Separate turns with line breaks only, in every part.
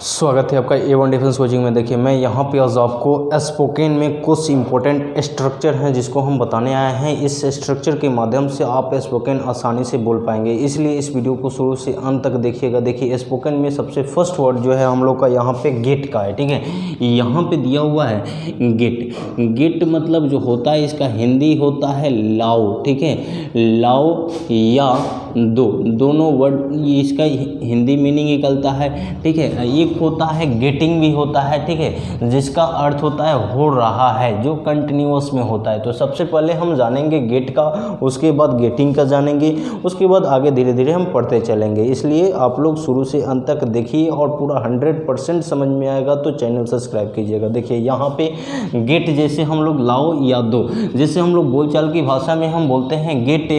स्वागत है आपका A1 डिफेंस कोचिंग में। देखिए मैं यहाँ पे आज आपको स्पोकन में कुछ इंपॉर्टेंट स्ट्रक्चर हैं जिसको हम बताने आए हैं। इस स्ट्रक्चर के माध्यम से आप स्पोकन आसानी से बोल पाएंगे, इसलिए इस वीडियो को शुरू से अंत तक देखिएगा। देखिए स्पोकन में सबसे फर्स्ट वर्ड जो है हम लोग का यहाँ पे गेट का है, ठीक है। यहाँ पे दिया हुआ है गेट। गेट मतलब जो होता है इसका हिंदी होता है लाओ, ठीक है। लाओ या दोनों वर्ड इसका हिंदी मीनिंग निकलता है, ठीक है। एक होता है गेटिंग भी होता है, ठीक है, जिसका अर्थ होता है हो रहा है, जो कंटिन्यूअस में होता है। तो सबसे पहले हम जानेंगे गेट का, उसके बाद गेटिंग का जानेंगे, उसके बाद आगे धीरे धीरे हम पढ़ते चलेंगे। इसलिए आप लोग शुरू से अंत तक देखिए और पूरा 100% समझ में आएगा तो चैनल सब्सक्राइब कीजिएगा। देखिए यहाँ पे गेट जैसे हम लोग लाओ या दो, जैसे हम लोग बोलचाल की भाषा में हम बोलते हैं gate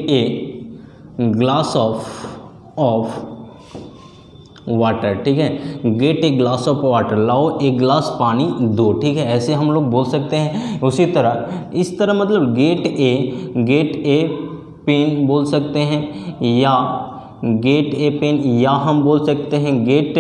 a glass of water, ठीक है। Gate a glass of water, लाओ एक ग्लास पानी दो, ठीक है। ऐसे हम लोग बोल सकते हैं। उसी तरह इस तरह मतलब गेट ए पेन बोल सकते हैं, या गेट ए पेन, या हम बोल सकते हैं गेट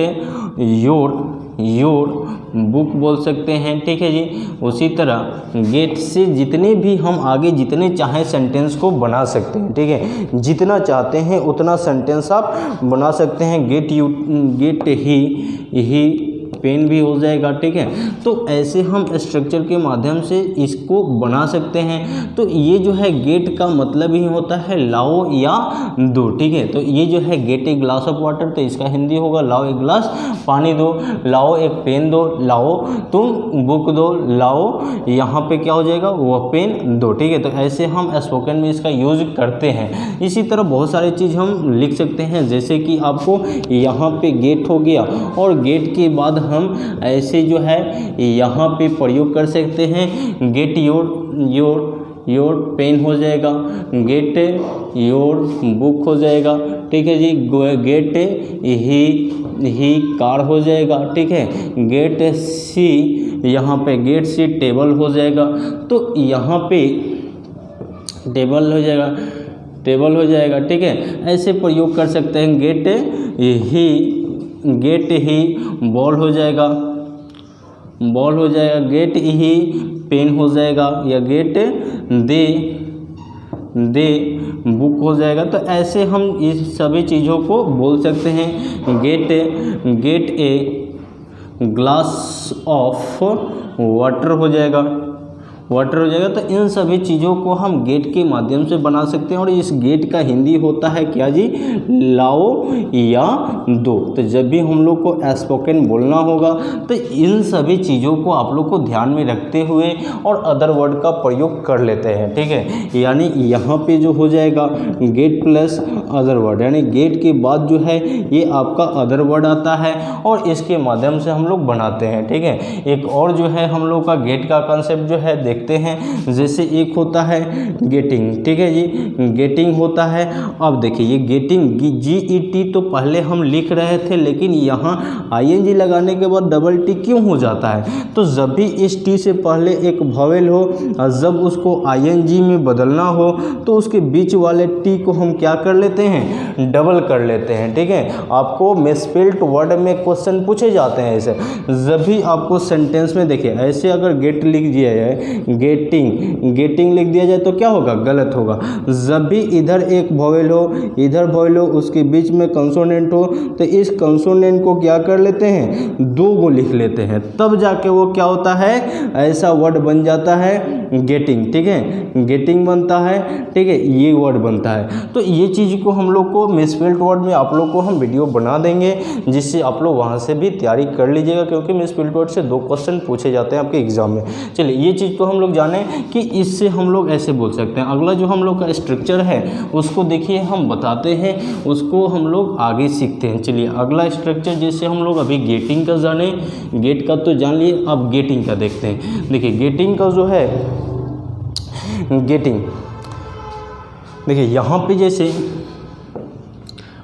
योर बुक बोल सकते हैं, ठीक है जी। उसी तरह गेट से जितने भी हम आगे जितने चाहें सेंटेंस को बना सकते हैं, ठीक है। जितना चाहते हैं उतना सेंटेंस आप बना सकते हैं। गेट ही पेन भी हो जाएगा, ठीक है। तो ऐसे हम स्ट्रक्चर के माध्यम से इसको बना सकते हैं। तो ये जो है गेट का मतलब ही होता है लाओ या दो, ठीक है। तो ये जो है gate a glass of water, तो इसका हिंदी होगा लाओ एक ग्लास पानी दो, लाओ एक पेन दो, लाओ तुम बुक दो, लाओ यहाँ पे क्या हो जाएगा वह पेन दो, ठीक है। तो ऐसे हम स्पोकन में इसका यूज करते हैं। इसी तरह बहुत सारी चीज़ हम लिख सकते हैं, जैसे कि आपको यहाँ पे गेट हो गया और गेट के बाद हम ऐसे जो है यहाँ पे प्रयोग कर सकते हैं। गेट योर पेन हो जाएगा, गेट योर बुक हो जाएगा, ठीक है जी। गेट ही कार हो जाएगा, ठीक है। गेट सी, यहाँ पे गेट सी टेबल हो जाएगा, तो यहाँ पे टेबल हो जाएगा, ठीक है। ऐसे प्रयोग कर सकते हैं। गेट ही बॉल हो जाएगा, गेट ही पेन हो जाएगा, या गेट दे बुक हो जाएगा। तो ऐसे हम इस सभी चीज़ों को बोल सकते हैं। Gate a glass of water हो जाएगा, तो इन सभी चीज़ों को हम गेट के माध्यम से बना सकते हैं। और इस गेट का हिंदी होता है क्या जी, लाओ या दो। तो जब भी हम लोग को स्पोकन बोलना होगा तो इन सभी चीज़ों को आप लोग को ध्यान में रखते हुए और अदर वर्ड का प्रयोग कर लेते हैं, ठीक है। यानी यहाँ पे जो हो जाएगा गेट प्लस अदर वर्ड, यानी गेट के बाद जो है ये आपका अदर वर्ड आता है और इसके माध्यम से हम लोग बनाते हैं, ठीक है। एक और जो है हम लोग का गेट का कंसेप्ट जो है देखते हैं। जैसे एक होता है गेटिंग, ठीक है जी, गेटिंग होता है। अब देखिए ये गेटिंग GET तो पहले हम लिख रहे थे, लेकिन यहाँ ING लगाने के बाद डबल टी क्यों हो जाता है? तो जब भी इस टी से पहले एक वॉवेल हो और जब उसको ING में बदलना हो तो उसके बीच वाले टी को हम क्या कर लेते हैं, डबल कर लेते हैं, ठीक है। आपको मिसस्पेल्ड वर्ड में क्वेश्चन पूछे जाते हैं ऐसे। जब भी आपको सेंटेंस में देखिए ऐसे अगर गेट लिख दिया जाए, गेटिंग लिख दिया जाए तो क्या होगा, गलत होगा। जब भी इधर एक वॉवेल हो इधर वॉवेल हो उसके बीच में कंसोनेंट हो तो इस कंसोनेंट को क्या कर लेते हैं, दो को लिख लेते हैं, तब जाके वो क्या होता है, ऐसा वर्ड बन जाता है गेटिंग, ठीक है। गेटिंग बनता है, ठीक है, ये वर्ड बनता है। तो ये चीज़ को हम लोग को मिसस्पेल्ड वर्ड में आप लोग को हम वीडियो बना देंगे, जिससे आप लोग वहाँ से भी तैयारी कर लीजिएगा, क्योंकि मिसस्पेल्ड वर्ड से 2 क्वेश्चन पूछे जाते हैं आपके एग्जाम में। चलिए ये चीज़ को हम लोग जाने कि इससे हम लोग ऐसे बोल सकते हैं। अगला जो हम लोग का स्ट्रक्चर है उसको देखिए हम बताते हैं, उसको हम लोग आगे सीखते हैं। चलिए अगला स्ट्रक्चर जैसे हम लोग अभी गेटिंग का जाने, गेट का तो जान लिए, अब गेटिंग का देखते हैं। देखिए गेटिंग का जो है गेटिंग, देखिए यहाँ पे जैसे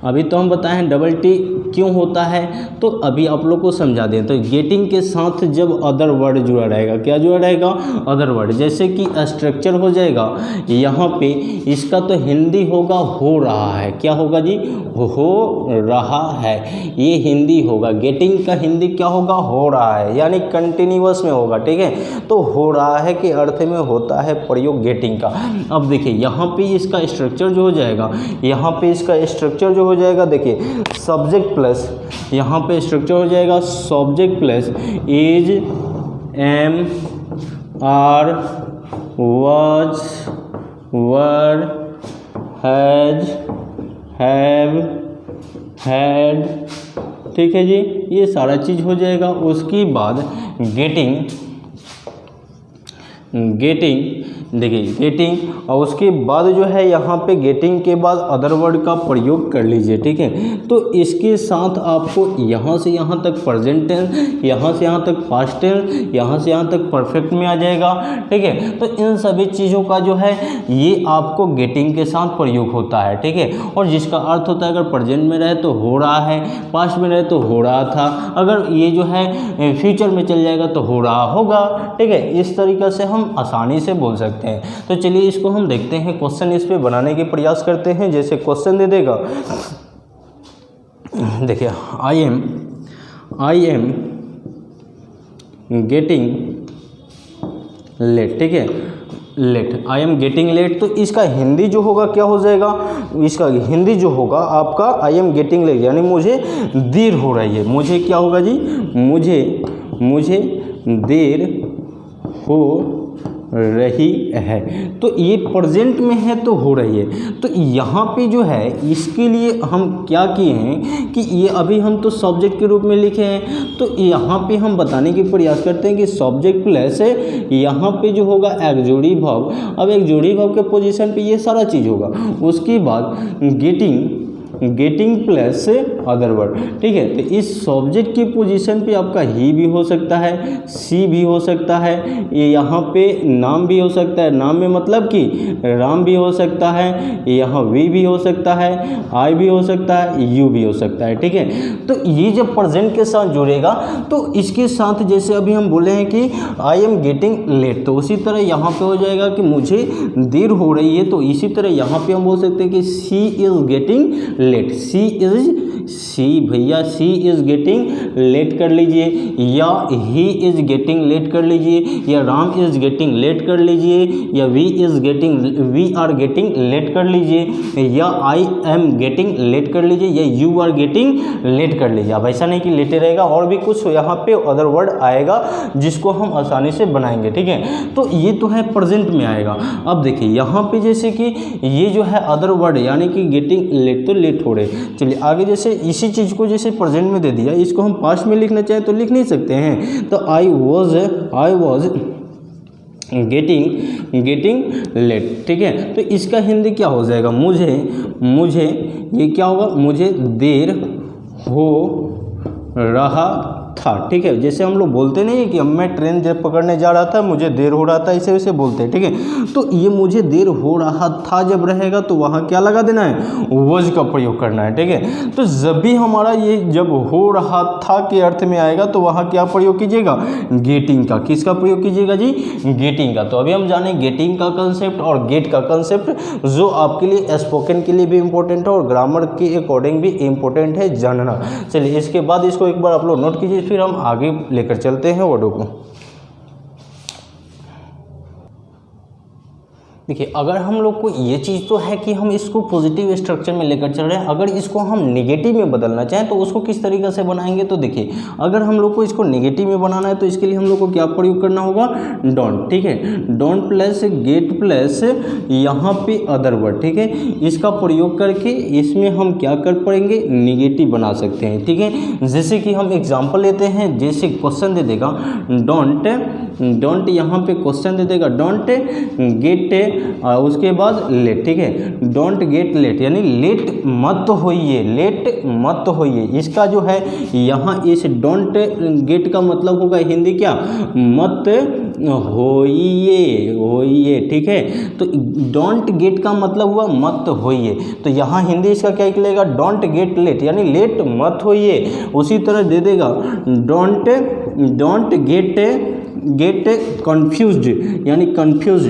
अभी तो हम बताए हैं डबल टी क्यों होता है, तो अभी आप लोग को समझा दें। तो गेटिंग के साथ जब अदर वर्ड जुड़ा रहेगा, क्या जुड़ा रहेगा, अदर वर्ड, जैसे कि स्ट्रक्चर हो जाएगा यहाँ पे, इसका तो हिंदी होगा हो रहा है, क्या होगा जी, हो रहा है, ये हिंदी होगा। गेटिंग का हिंदी क्या होगा, हो रहा है, यानी कंटिन्यूअस में होगा, ठीक है। तो हो रहा है के अर्थ में होता है प्रयोग गेटिंग का। अब देखिए यहाँ पे इसका स्ट्रक्चर जो हो जाएगा, यहाँ पे इसका स्ट्रक्चर जो हो जाएगा, देखिए सब्जेक्ट प्लस, यहाँ पे स्ट्रक्चर हो जाएगा subject plus is, am, are, was, were, has, have, had, ठीक है जी, ये सारा चीज़ हो जाएगा। उसके बाद गेटिंग, देखिए गेटिंग, और उसके बाद जो है यहाँ पे गेटिंग के बाद अदर वर्ड का प्रयोग कर लीजिए, ठीक है। तो इसके साथ आपको यहाँ से यहाँ तक प्रेजेंट टेंस, यहाँ से यहाँ तक पास्ट टेंस, यहाँ से यहाँ तक परफेक्ट में आ जाएगा, ठीक है। तो इन सभी चीज़ों का जो है ये आपको गेटिंग के साथ प्रयोग होता है, ठीक है। और जिसका अर्थ होता है अगर प्रेजेंट में रहे तो हो रहा है, पास्ट में रहे तो हो रहा था, अगर ये जो है फ्यूचर में चल जाएगा तो हो रहा होगा, ठीक है। इस तरीक़े से हम आसानी से बोल सकते हैं। तो चलिए इसको हम देखते हैं, क्वेश्चन इस पे बनाने के प्रयास करते हैं। जैसे क्वेश्चन दे देगा, देखिए आई एम गेटिंग लेट, ठीक है, late, I am getting late. तो इसका हिंदी जो होगा क्या हो जाएगा, इसका हिंदी जो होगा आपका आई एम गेटिंग लेट, यानी मुझे देर हो रही है, मुझे क्या होगा जी, मुझे देर हो रही है। तो ये प्रेजेंट में है तो हो रही है। तो यहाँ पे जो है इसके लिए हम क्या किए हैं कि ये अभी हम तो सब्जेक्ट के रूप में लिखे हैं, तो यहाँ पे हम बताने की प्रयास करते हैं कि सब्जेक्ट प्लस यहाँ पे जो होगा एक जोड़ी भाव। अब एक जोड़ी भाव के पोजीशन पे ये सारा चीज़ होगा। उसके बाद गेटिंग प्लस अदर वर्ड, ठीक है। तो इस सब्जेक्ट की पोजीशन पे आपका ही भी हो सकता है, सी भी हो सकता है, ये यहाँ पे नाम भी हो सकता है, नाम में मतलब कि राम भी हो सकता है, यहाँ वी भी हो सकता है, आई भी हो सकता है, यू भी हो सकता है, ठीक है। तो ये जब प्रेजेंट के साथ जुड़ेगा तो इसके साथ जैसे अभी हम बोले हैं कि आई एम गेटिंग लेट, तो उसी तरह यहाँ पे हो जाएगा कि मुझे देर हो रही है। तो इसी तरह यहाँ पे हम बोल सकते हैं कि सी इज़ गेटिंग लेट, सी भैया सी इज़ गेटिंग लेट कर लीजिए, या ही इज़ गेटिंग लेट कर लीजिए, या राम इज़ गेटिंग लेट कर लीजिए, या वी आर गेटिंग लेट कर लीजिए, या आई एम गेटिंग लेट कर लीजिए, या यू आर गेटिंग लेट कर लीजिए। अब ऐसा नहीं कि लेटे रहेगा, और भी कुछ यहाँ पे अदर वर्ड आएगा जिसको हम आसानी से बनाएंगे, ठीक है। तो ये तो है प्रेजेंट में आएगा। अब देखिए यहाँ पे जैसे कि ये जो है अदर वर्ड यानी कि गेटिंग लेट, तो लेट हो रहे। चलिए आगे, जैसे इसी चीज़ को जैसे प्रेजेंट में दे दिया, इसको हम पास्ट में लिखना चाहें तो लिख नहीं सकते हैं। तो आई वॉज गेटिंग लेट, ठीक है। तो इसका हिंदी क्या हो जाएगा, मुझे ये क्या होगा, मुझे देर हो रहा था, ठीक है। जैसे हम लोग बोलते नहीं है कि अब मैं ट्रेन जब पकड़ने जा रहा था मुझे देर हो रहा था, इसे वैसे बोलते हैं, ठीक है। तो ये मुझे देर हो रहा था जब रहेगा तो वहाँ क्या लगा देना है, वॉज का प्रयोग करना है, ठीक है। तो जब भी हमारा ये जब हो रहा था के अर्थ में आएगा तो वहाँ क्या प्रयोग कीजिएगा, गेटिंग का। किसका प्रयोग कीजिएगा जी, गेटिंग का। तो अभी हम जाने गेटिंग का कंसेप्ट और गेट का कंसेप्ट, जो आपके लिए स्पोकन के लिए भी इम्पोर्टेंट है और ग्रामर के अकॉर्डिंग भी इम्पोर्टेंट है जानना। चलिए इसके बाद इसको एक बार आप लोग नोट कीजिए, फिर हम आगे लेकर चलते हैं वर्डों को। देखिए अगर हम लोग को ये चीज़ तो है कि हम इसको पॉजिटिव स्ट्रक्चर में लेकर चल रहे हैं, अगर इसको हम नेगेटिव में बदलना चाहें तो उसको किस तरीके से बनाएंगे। तो देखिए अगर हम लोग को इसको नेगेटिव में बनाना है तो इसके लिए हम लोग को क्या प्रयोग करना होगा, डोंट, ठीक है। डोंट प्लस गेट प्लस यहाँ पे अदर वर्ड, ठीक है। इसका प्रयोग करके इसमें हम क्या कर पाएंगे, नेगेटिव बना सकते हैं, ठीक है। जैसे कि हम एग्जाम्पल लेते हैं, जैसे क्वेश्चन दे देगा डोंट यहाँ पे क्वेश्चन दे देगा डोंट गेट उसके बाद लेट, ठीक है। डोंट गेट लेट यानी लेट मत होइए। इसका जो है यहाँ इस डोंट गेट का मतलब होगा हिंदी क्या, मत होइए, ठीक है। तो डोंट गेट का मतलब हुआ मत होइए, तो यहाँ हिंदी इसका क्या निकलेगा, डोंट गेट लेट, यानी लेट मत होइए। उसी तरह दे देगा डोंट गेट कंफ्यूज्ड, यानी कंफ्यूज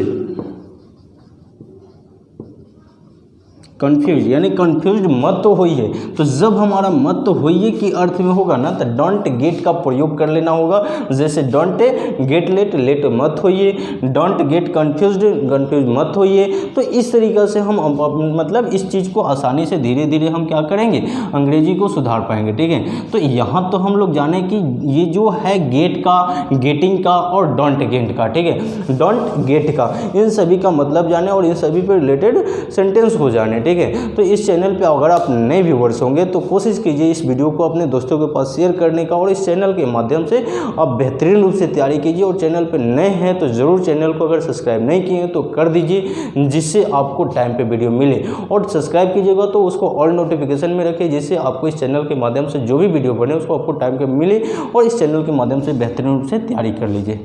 यानी कंफ्यूज मत तो होइए। तो जब हमारा मत तो होइए की अर्थ में होगा ना, तो डोंट गेट का प्रयोग कर लेना होगा। जैसे डोंट गेट लेट मत होइए, डोंट गेट कंफ्यूज मत होइए। तो इस तरीक़े से हम मतलब इस चीज़ को आसानी से धीरे धीरे हम क्या करेंगे, अंग्रेजी को सुधार पाएंगे, ठीक है। तो यहाँ तो हम लोग जाने कि ये जो है गेट का, गेटिंग का और डोंट गेट का, ठीक है, डोंट गेट का, इन सभी का मतलब जाने और इन सभी पर रिलेटेड सेंटेंस हो जाने, ठीक है। तो इस चैनल पे अगर आप नए व्यूवर्स होंगे तो कोशिश कीजिए इस वीडियो को अपने दोस्तों के पास शेयर करने का, और इस चैनल के माध्यम से आप बेहतरीन रूप से तैयारी कीजिए। और चैनल पे नए हैं तो ज़रूर चैनल को अगर सब्सक्राइब नहीं किए तो कर दीजिए, जिससे आपको टाइम पे वीडियो मिले। और सब्सक्राइब कीजिएगा तो उसको ऑल नोटिफिकेशन में रखिए, जिससे आपको इस चैनल के माध्यम से जो भी वीडियो बने उसको आपको टाइम पे मिले और इस चैनल के माध्यम से बेहतरीन रूप से तैयारी कर लीजिए।